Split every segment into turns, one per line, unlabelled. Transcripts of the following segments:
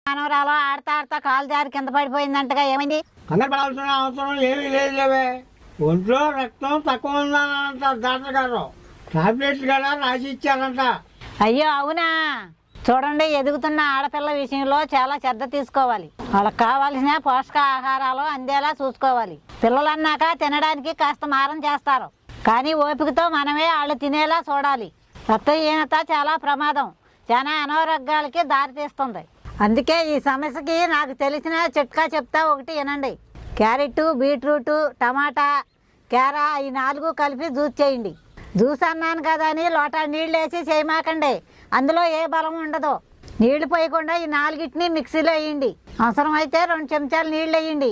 మనవరాలు ఆడతా ఆడతా కాలు జారి కింద పడిపోయిందంటగా, ఏమైంది?
కంగారు పడాల్సిన అవసరం ఏమీ లేదులేవే. ఒంట్లో రక్తం తక్కువ ఉందనంట డాక్టర్ గారు. టాబ్లెట్లు కూడా రాసి ఇచ్చారంట.
అయ్యో అవునా? చూడండి, ఎదుగుతున్న ఆడపిల్ల విషయంలో చాలా శ్రద్ధ తీసుకోవాలి. వాళ్ళకి కావాల్సిన పోషకాహారాలు అందేలా చూసుకోవాలి. పిల్లలు అన్నాక తినడానికి కాస్త మారం చేస్తారు, కానీ ఓపికతో మనమే వాళ్ళు తినేలా చూడాలి. రక్తహీనత చాలా ప్రమాదం, చాలా అనారోగ్యాలకి దారితీస్తుంది. అందుకే ఈ సమస్యకి నాకు తెలిసిన చిట్కా చెప్తా, ఒకటి వినండి. క్యారెట్, బీట్రూట్, టమాటా, కేరా ఈ 4 కలిపి జ్యూస్ చేయండి. జ్యూస్ అన్నాను కదా అని లోటా నీళ్ళు వేసి చేయమాకండి, అందులో ఏ బలం ఉండదు. నీళ్లు పోయకుండా ఈ 4టిని మిక్సీలో వేయండి. అవసరమైతే 2 చెంచాలు నీళ్ళు వేయండి,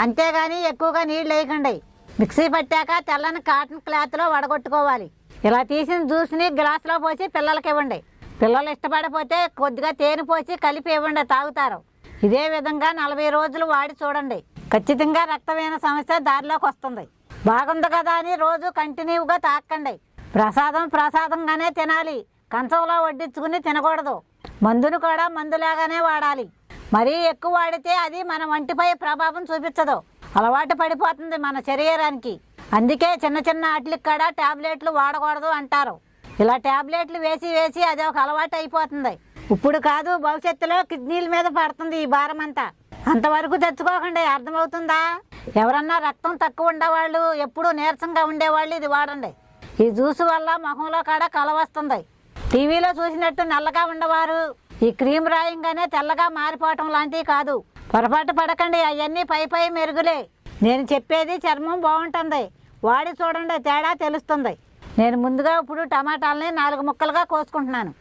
అంతేగాని ఎక్కువగా నీళ్ళు వేయకండి. మిక్సీ పట్టాక తెల్లని కాటన్ క్లాత్లో వడగొట్టుకోవాలి. ఇలా తీసిన జ్యూస్ని గ్లాసులో పోసి పిల్లలకి ఇవ్వండి. పిల్లలు ఇష్టపడిపోతే కొద్దిగా తేనె పోసి కలిపి ఇవ్వండి, తాగుతారు. ఇదే విధంగా 40 రోజులు వాడి చూడండి. ఖచ్చితంగా రక్తహీన సమస్య దారిలోకి వస్తుంది. బాగుంది కదా అని రోజు కంటిన్యూగా తాకండి. ప్రసాదంగానే తినాలి, కంచంలో వడ్డించుకుని తినకూడదు. మందును కూడా మందులాగానే వాడాలి. మరీ ఎక్కువ వాడితే అది మన వంటిపై ప్రభావం చూపించదు, అలవాటు పడిపోతుంది మన శరీరానికి. అందుకే చిన్న చిన్న వాటికి కూడా టాబ్లెట్లు వాడకూడదు అంటారు. ఇలా టాబ్లెట్లు వేసి వేసి అది ఒక అలవాటు అయిపోతుంది. ఇప్పుడు కాదు, భవిష్యత్తులో కిడ్నీల మీద పడుతుంది ఈ భారం అంతా. అంతవరకు తెచ్చుకోకండి, అర్థమవుతుందా? ఎవరన్నా రక్తం తక్కువ ఉండేవాళ్ళు, ఎప్పుడూ నీరసంగా ఉండేవాళ్ళు ఇది వాడండి. ఈ జ్యూస్ వల్ల ముఖంలో కూడా కల వస్తుంది. టీవీలో చూసినట్టు నల్లగా ఉండవారు ఈ క్రీమ్ రాయంగానే తెల్లగా మారిపోవటం లాంటివి కాదు. పొరపాటు పడకండి, అవన్నీ పై మెరుగులే. నేను చెప్పేది చర్మం బాగుంటుంది, వాడి చూడండి, తేడా తెలుస్తుంది. నేను ముందుగా ఇప్పుడు టమాటాలని 4 ముక్కలుగా కోసుకుంటున్నాను.